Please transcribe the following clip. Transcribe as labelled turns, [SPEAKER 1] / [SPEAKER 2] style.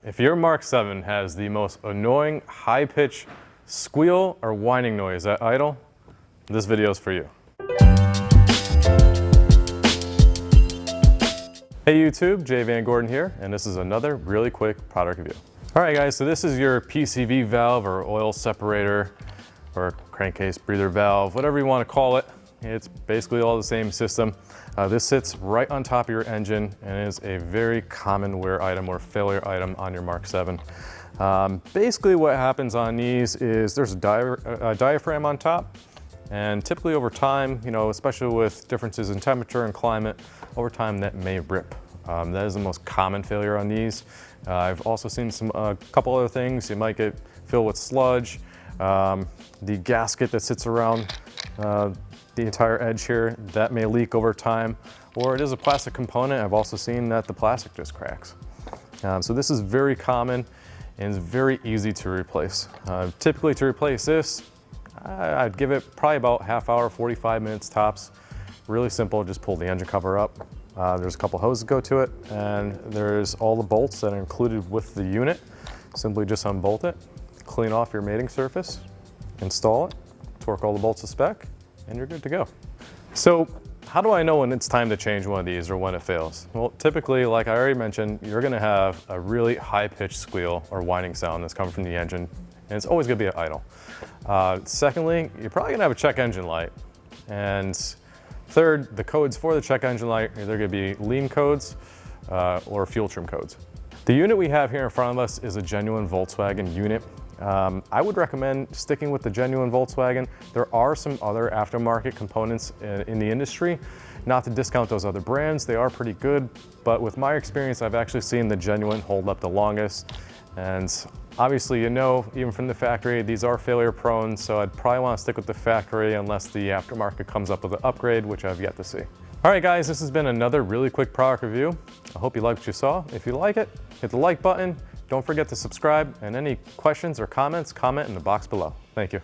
[SPEAKER 1] If your Mark 7 has the most annoying high-pitched squeal or whining noise at idle, this video is for you. Hey YouTube, Jay Van Gordon here, and this is another really quick product review. All right guys, so this is your PCV valve or oil separator or crankcase breather valve, whatever you want to call it. It's basically all the same system. This sits right on top of your engine and is a very common wear item or failure item on your Mark 7. Basically what happens on these is there's a diaphragm on top, and typically over time, especially with differences in temperature and climate, over time that may rip. That is the most common failure on these. I've also seen a couple other things. You might get filled with sludge. The gasket that sits around the entire edge here, that may leak over time, or it is a plastic component. I've also seen that the plastic just cracks. So this is very common and it's very easy to replace. Typically to replace this, I'd give it probably about half hour, 45 minutes tops. Really simple, just pull the engine cover up. There's a couple hoses that go to it, and there's all the bolts that are included with the unit. Simply just unbolt it, clean off your mating surface, install it, torque all the bolts to spec, and you're good to go. So how do I know when it's time to change one of these or when it fails? Well, typically, like I already mentioned, you're gonna have a really high-pitched squeal or whining sound that's coming from the engine, and it's always gonna be at idle. Secondly, you're probably gonna have a check engine light. And third, the codes for the check engine light are either gonna be lean codes or fuel trim codes. The unit we have here in front of us is a genuine Volkswagen unit. I would recommend sticking with the genuine Volkswagen. There are some other aftermarket components in the industry. Not to discount those other brands, they are pretty good, but with my experience, I've actually seen the genuine hold up the longest. And obviously, even from the factory, these are failure prone, so I'd probably want to stick with the factory unless the aftermarket comes up with an upgrade, which I've yet to see. All right guys, this has been another really quick product review. I hope you liked what you saw. If you like it, hit the like button. Don't forget to subscribe, and any questions or comments, comment in the box below. Thank you.